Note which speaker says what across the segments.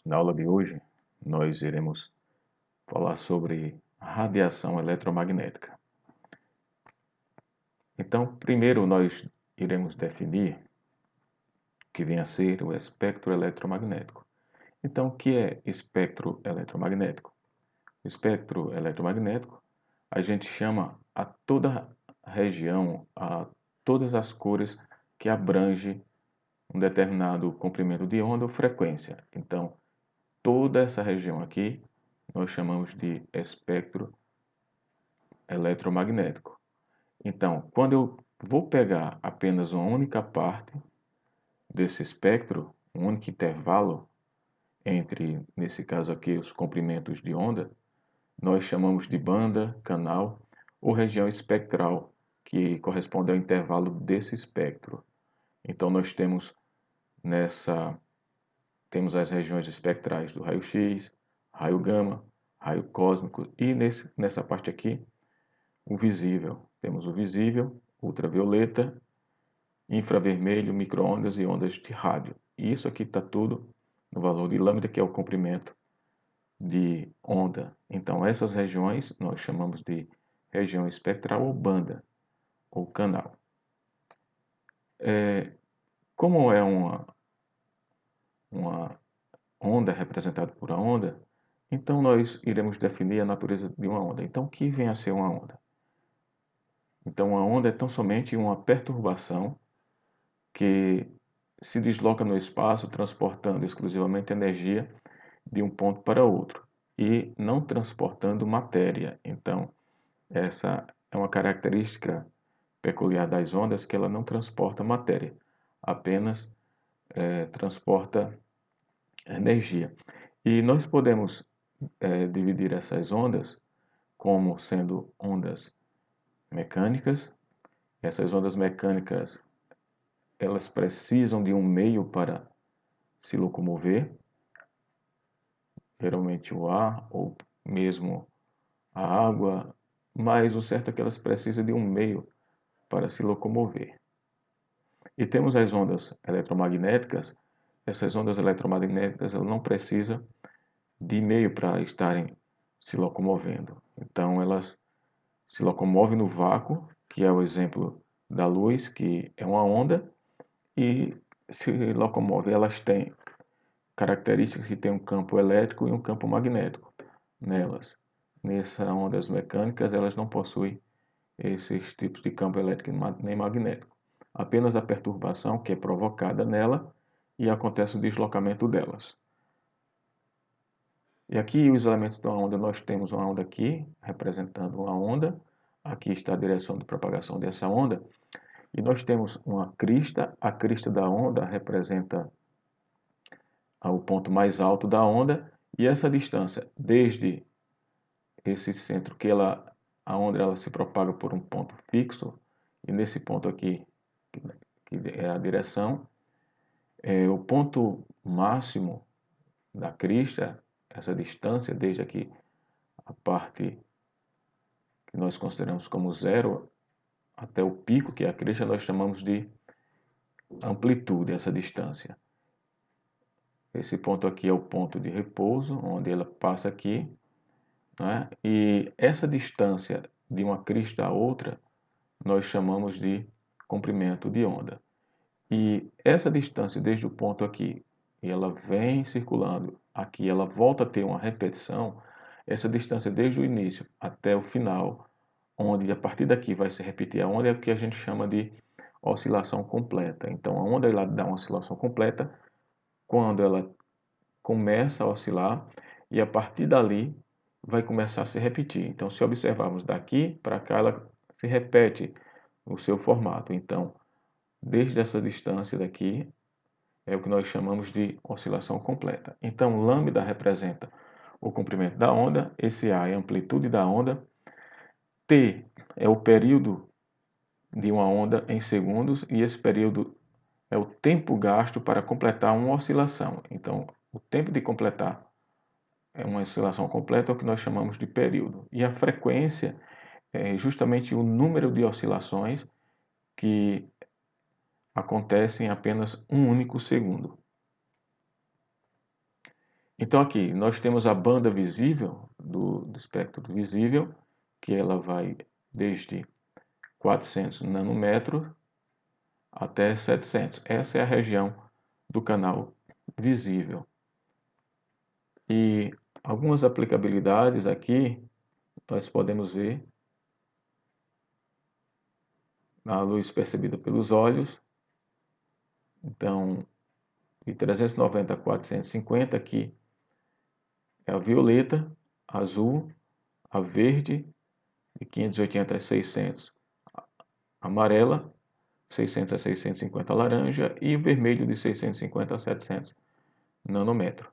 Speaker 1: Na aula de hoje, nós iremos falar sobre radiação eletromagnética. Então, primeiro nós iremos definir o que vem a ser o espectro eletromagnético. Então, o que é espectro eletromagnético? O espectro eletromagnético, a gente chama a toda a região, a todas as cores que abrange um determinado comprimento de onda ou frequência. Então, toda essa região aqui nós chamamos de espectro eletromagnético. Então, quando eu vou pegar apenas uma única parte desse espectro, um único intervalo entre, nesse caso aqui, os comprimentos de onda, nós chamamos de banda, canal ou região espectral, que corresponde ao intervalo desse espectro. Então, nós temos as regiões espectrais do raio-x, raio gama, raio cósmico e nessa parte aqui, o visível. Temos o visível, ultravioleta, infravermelho, micro-ondas e ondas de rádio. E isso aqui está tudo no valor de lambda, que é o comprimento de onda. Então, essas regiões nós chamamos de região espectral ou banda, ou canal. Como é uma onda representada por uma onda, então nós iremos definir a natureza de uma onda. Então, o que vem a ser uma onda? Então, uma onda é tão somente uma perturbação que se desloca no espaço transportando exclusivamente energia de um ponto para outro e não transportando matéria. Então, essa é uma característica peculiar das ondas, que ela não transporta matéria, apenas transporta energia. E nós podemos dividir essas ondas como sendo ondas mecânicas. Essas ondas mecânicas, elas precisam de um meio para se locomover, geralmente o ar ou mesmo a água, mas o certo é que elas precisam de um meio para se locomover. E temos as ondas eletromagnéticas. Essas ondas eletromagnéticas elas não precisam de meio para estarem se locomovendo. Então elas se locomovem no vácuo, que é o exemplo da luz, que é uma onda, e se locomove. Elas têm características que têm um campo elétrico e um campo magnético nelas. Nessas ondas mecânicas, elas não possuem esses tipos de campo elétrico nem magnético. Apenas a perturbação que é provocada nela e acontece o deslocamento delas. E aqui os elementos da onda, nós temos uma onda aqui, representando uma onda. Aqui está a direção de propagação dessa onda. E nós temos uma crista. A crista da onda representa o ponto mais alto da onda. E essa distância, desde esse centro que a onda ela se propaga por um ponto fixo, e nesse ponto aqui, que é a direção, o ponto máximo da crista, essa distância desde aqui, a parte que nós consideramos como zero, até o pico, que é a crista, nós chamamos de amplitude, essa distância. Esse ponto aqui é o ponto de repouso, onde ela passa aqui, né? E essa distância de uma crista a outra, nós chamamos de comprimento de onda. E essa distância desde o ponto aqui, e ela vem circulando aqui, ela volta a ter uma repetição, essa distância desde o início até o final, onde a partir daqui vai se repetir a onda, é o que a gente chama de oscilação completa. Então, a onda ela dá uma oscilação completa quando ela começa a oscilar e a partir dali vai começar a se repetir. Então, se observarmos daqui para cá, ela se repete no seu formato. Então, desde essa distância daqui, é o que nós chamamos de oscilação completa. Então, lambda representa o comprimento da onda, esse A é a amplitude da onda, T é o período de uma onda em segundos e esse período é o tempo gasto para completar uma oscilação. Então, o tempo de completar uma oscilação completa é o que nós chamamos de período. E a frequência é justamente o número de oscilações que acontecem em apenas um único segundo. Então aqui nós temos a banda visível do espectro visível, que ela vai desde 400 nanômetros até 700. Essa é a região do canal visível. E algumas aplicabilidades aqui nós podemos ver a luz percebida pelos olhos. Então, de 390 a 450 aqui é a violeta, a azul, a verde, de 580 a 600 amarela, 600 a 650 laranja e o vermelho de 650 a 700 nanômetro.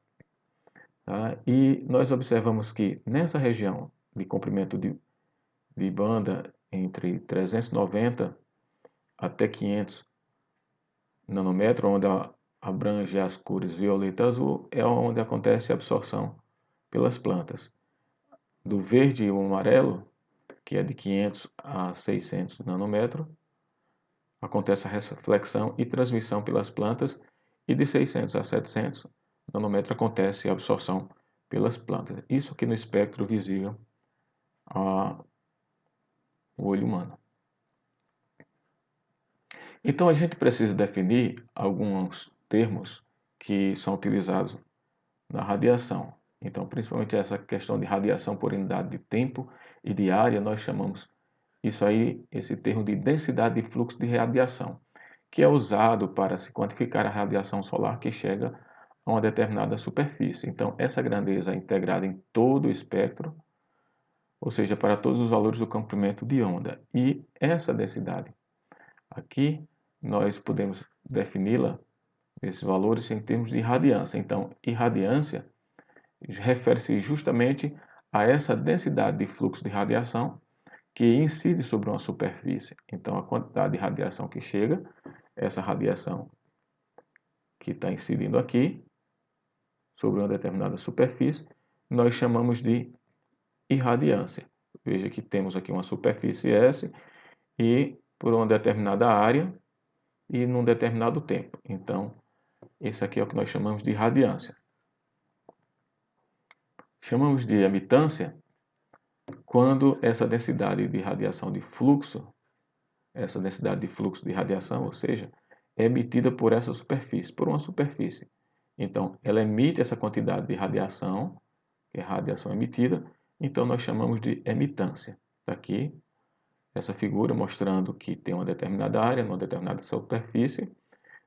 Speaker 1: Tá? E nós observamos que nessa região de comprimento de banda entre 390 até 500 nanômetros, onde abrange as cores violeta e azul, é onde acontece a absorção pelas plantas. Do verde e o amarelo, que é de 500 a 600 nanômetros, acontece a reflexão e transmissão pelas plantas, e de 600 a 700 nanômetros acontece a absorção pelas plantas. Isso aqui no espectro visível ao olho humano. Então a gente precisa definir alguns termos que são utilizados na radiação. Então, principalmente essa questão de radiação por unidade de tempo e de área, nós chamamos isso aí, esse termo de densidade de fluxo de radiação, que é usado para se quantificar a radiação solar que chega a uma determinada superfície. Então, essa grandeza é integrada em todo o espectro, ou seja, para todos os valores do comprimento de onda. E essa densidade aqui, nós podemos defini-la, esses valores, em termos de irradiância. Então, irradiância refere-se justamente a essa densidade de fluxo de radiação que incide sobre uma superfície. Então, a quantidade de radiação que chega, essa radiação que está incidindo aqui sobre uma determinada superfície, nós chamamos de irradiância. Veja que temos aqui uma superfície S e por uma determinada área e num determinado tempo. Então, esse aqui é o que nós chamamos de irradiância. Chamamos de emitância quando essa densidade de radiação de fluxo, essa densidade de fluxo de radiação, ou seja, é emitida por essa superfície, por uma superfície. Então, ela emite essa quantidade de radiação, que é a radiação emitida, então nós chamamos de emitância. Está aqui essa figura mostrando que tem uma determinada área, numa determinada superfície,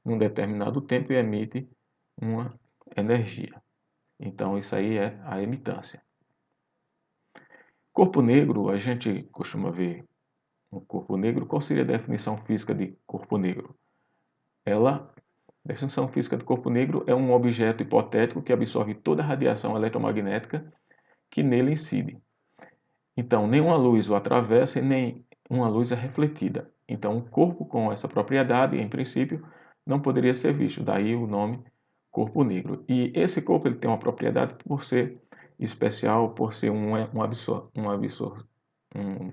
Speaker 1: num determinado tempo e emite uma energia. Então, isso aí é a emitância. Corpo negro, a gente costuma ver um corpo negro. Qual seria a definição física de corpo negro? A definição física de corpo negro é um objeto hipotético que absorve toda a radiação eletromagnética que nele incide. Então, nenhuma luz o atravessa e nem uma luz é refletida. Então, um corpo com essa propriedade, em princípio, não poderia ser visto. Daí o nome corpo negro. E esse corpo ele tem uma propriedade por ser especial, por ser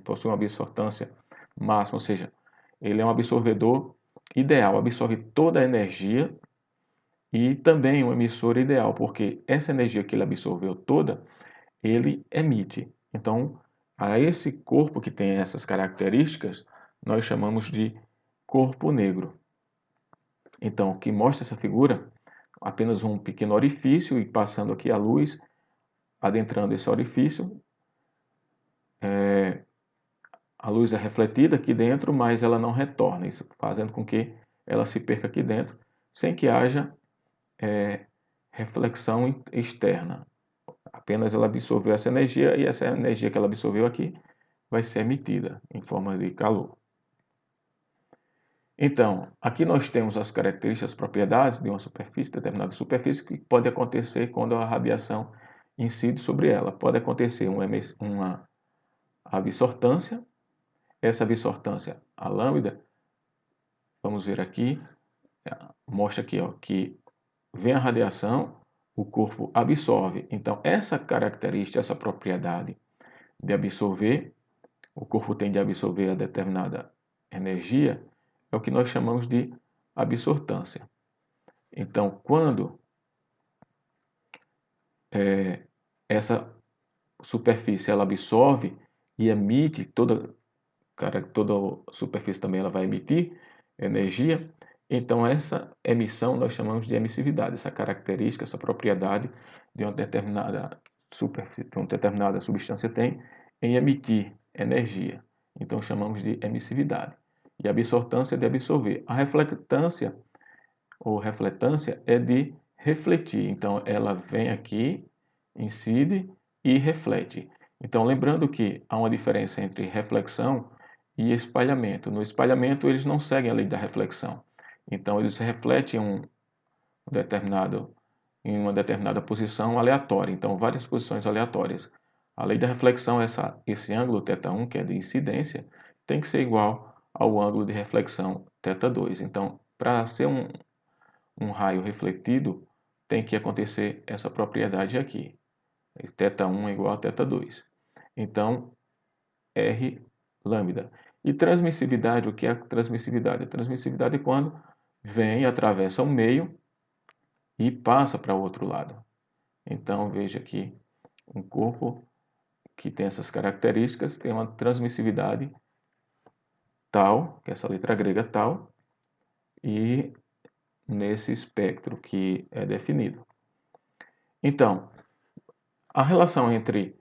Speaker 1: possui uma absortância máxima, ou seja, ele é um absorvedor ideal, absorve toda a energia e também um emissor ideal, porque essa energia que ele absorveu toda, ele emite. Então, a esse corpo que tem essas características, nós chamamos de corpo negro. Então, o que mostra essa figura? Apenas um pequeno orifício e passando aqui a luz, adentrando esse orifício, a luz é refletida aqui dentro, mas ela não retorna, isso fazendo com que ela se perca aqui dentro, sem que haja reflexão externa. Apenas ela absorveu essa energia e essa energia que ela absorveu aqui vai ser emitida em forma de calor. Então, aqui nós temos as características, as propriedades de uma superfície, determinada superfície, que pode acontecer quando a radiação incide sobre ela. Pode acontecer uma absortância, essa absortância, a lambda, vamos ver aqui, mostra aqui ó, que vem a radiação, o corpo absorve. Então, essa característica, essa propriedade de absorver, o corpo tem de absorver a determinada energia, é o que nós chamamos de absortância. Então, quando essa superfície ela absorve e emite, toda superfície também ela vai emitir energia. Então essa emissão nós chamamos de emissividade, essa característica, essa propriedade de uma determinada superfície, uma determinada substância tem em emitir energia. Então chamamos de emissividade. E a absortância é de absorver. A reflectância ou refletância é de refletir. Então ela vem aqui, incide e reflete. Então lembrando que há uma diferença entre reflexão e espalhamento. No espalhamento eles não seguem a lei da reflexão. Então eles refletem em uma determinada posição aleatória. Então várias posições aleatórias. A lei da reflexão é esse ângulo θ1, que é de incidência, tem que ser igual ao ângulo de reflexão θ2. Então, para ser um raio refletido, tem que acontecer essa propriedade aqui. θ1 é igual a θ2. Então, R lambda. E transmissividade, o que é a transmissividade? A transmissividade é quando vem, atravessa o meio e passa para o outro lado. Então, veja aqui, um corpo que tem essas características tem uma transmissividade tal, que é essa letra grega tal, e nesse espectro que é definido. Então, a relação entre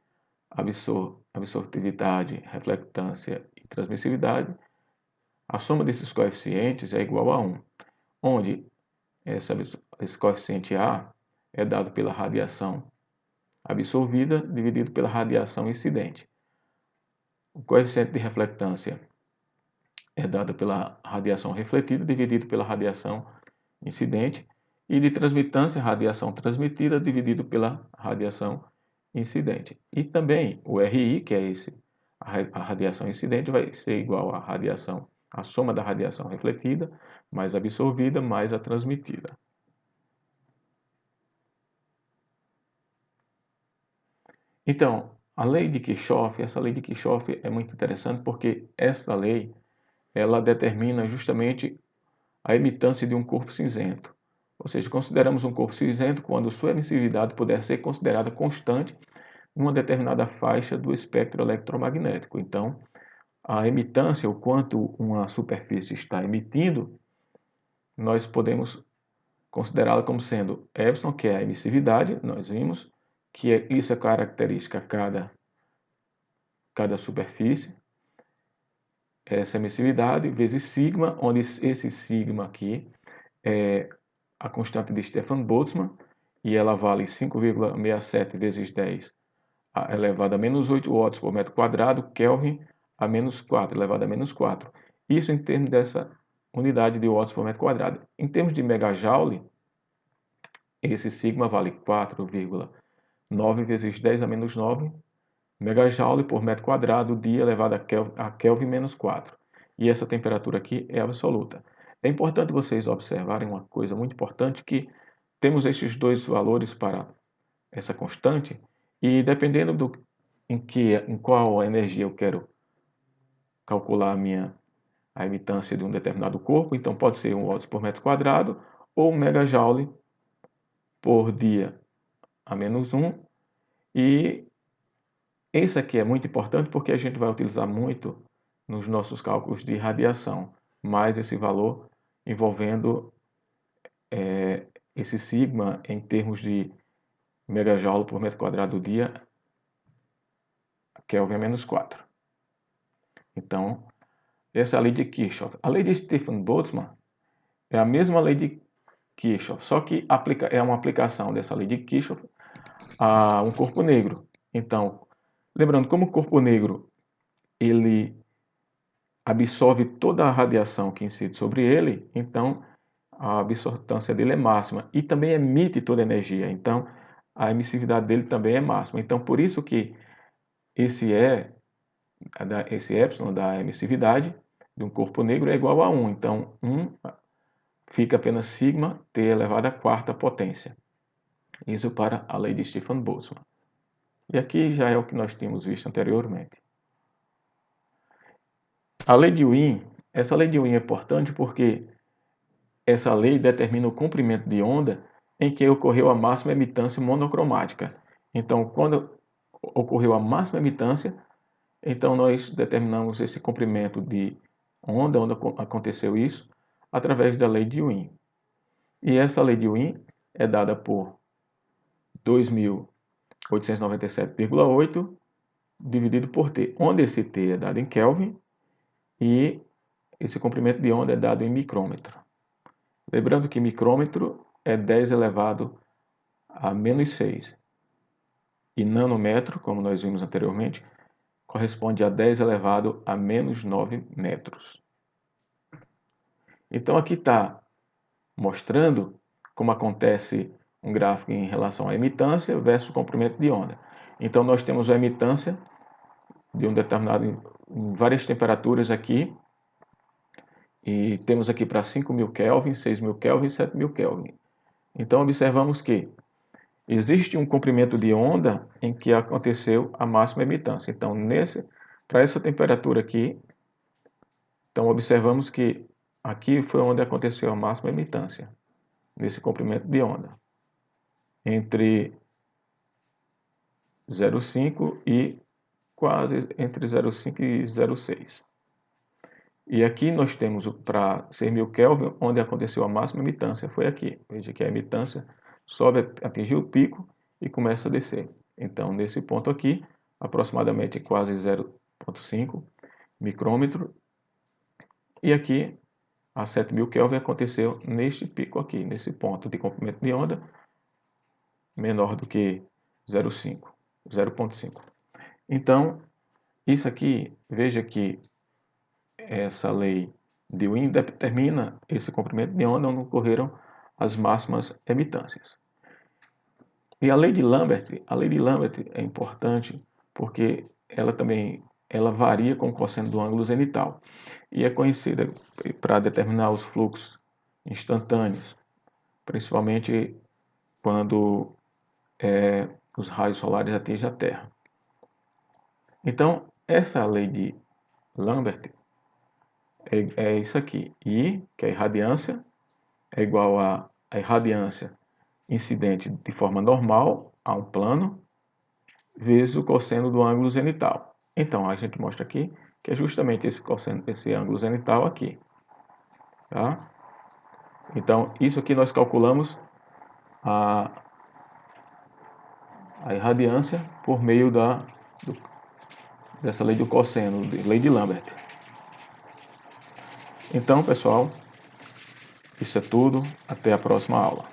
Speaker 1: absortividade, reflectância e transmissividade, a soma desses coeficientes é igual a 1, onde esse coeficiente A é dado pela radiação absorvida dividido pela radiação incidente. O coeficiente de reflectância é dado pela radiação refletida dividido pela radiação incidente, e de transmitância, radiação transmitida dividido pela radiação incidente. E também o RI, que é a radiação incidente, vai ser igual à soma da radiação refletida, mais absorvida, mais a transmitida. Então, a lei de Kirchhoff, essa lei de Kirchhoff é muito interessante porque esta lei, ela determina justamente a emitância de um corpo cinzento. Ou seja, consideramos um corpo cinzento quando sua emissividade puder ser considerada constante em uma determinada faixa do espectro eletromagnético. Então, a emitância, o quanto uma superfície está emitindo, nós podemos considerá-la como sendo epsilon, que é a emissividade, nós vimos, que isso é característica a cada superfície, essa emissividade, vezes sigma, onde esse sigma aqui é a constante de Stefan Boltzmann, e ela vale 5,67 vezes 10 elevado a menos 8 watts por metro quadrado, Kelvin a menos 4, elevado a menos 4. Isso em termos dessa unidade de watts por metro quadrado. Em termos de megajoule, esse sigma vale 4,9 vezes 10 a menos 9 megajoule por metro quadrado, dia elevado a Kelvin menos 4. E essa temperatura aqui é absoluta. É importante vocês observarem uma coisa muito importante, que temos estes dois valores para essa constante, e dependendo em qual energia eu quero calcular a emitância de um determinado corpo, então pode ser 1 watts por metro quadrado ou 1 megajoule por dia a menos 1. E esse aqui é muito importante porque a gente vai utilizar muito nos nossos cálculos de radiação, mais esse valor envolvendo esse sigma em termos de megajoule por metro quadrado do dia, Kelvin a menos 4. Então, essa é a lei de Kirchhoff. A lei de Stefan Boltzmann é a mesma lei de Kirchhoff, só que é uma aplicação dessa lei de Kirchhoff a um corpo negro. Então, lembrando, como o corpo negro ele absorve toda a radiação que incide sobre ele, então a absortância dele é máxima e também emite toda a energia. Então, a emissividade dele também é máxima. Então, por isso que esse epsilon da emissividade de um corpo negro é igual a 1. Então, 1 fica apenas sigma T elevado à quarta potência. Isso para a lei de Stefan Boltzmann. E aqui já é o que nós tínhamos visto anteriormente. A lei de Wien, essa lei de Wien é importante porque essa lei determina o comprimento de onda em que ocorreu a máxima emitância monocromática. Então, quando ocorreu a máxima emitância, então nós determinamos esse comprimento de onda, onde aconteceu isso, através da lei de Wien. E essa lei de Wien é dada por 2.897,8 dividido por T, onde esse T é dado em Kelvin e esse comprimento de onda é dado em micrômetro. Lembrando que micrômetro é 10 elevado a menos 6. E nanômetro, como nós vimos anteriormente, corresponde a 10 elevado a menos 9 metros. Então aqui está mostrando como acontece um gráfico em relação à emitância versus o comprimento de onda. Então nós temos a emitância de um determinado em várias temperaturas aqui, e temos aqui para 5.000 Kelvin, 6.000 Kelvin e 7.000 Kelvin. Então observamos que existe um comprimento de onda em que aconteceu a máxima emitância. Então para essa temperatura aqui, então observamos que aqui foi onde aconteceu a máxima emitância, nesse comprimento de onda, entre 0,5 e quase entre 0,5 e 0,6. E aqui nós temos para 6.000 Kelvin, onde aconteceu a máxima emitância, foi aqui. Veja que a emitância sobe, atingiu o pico e começa a descer. Então, nesse ponto aqui, aproximadamente quase 0,5 micrômetro. E aqui, a 7.000 Kelvin aconteceu neste pico aqui, nesse ponto de comprimento de onda, menor do que 0,5. Então, isso aqui, veja que essa lei de Wien determina esse comprimento de onda onde ocorreram as máximas emitâncias. E a lei de Lambert é importante porque ela varia com o cosseno do ângulo zenital e é conhecida para determinar os fluxos instantâneos, principalmente quando os raios solares atingem a Terra. Então, essa lei de Lambert é isso aqui. I, que é a irradiância, é igual a irradiância incidente de forma normal a um plano, vezes o cosseno do ângulo zenital. Então, a gente mostra aqui que é justamente esse cosseno, esse ângulo zenital aqui. Tá? Então, isso aqui nós calculamos a irradiância por meio dessa lei do cosseno, lei de Lambert. Então, pessoal, isso é tudo. Até a próxima aula.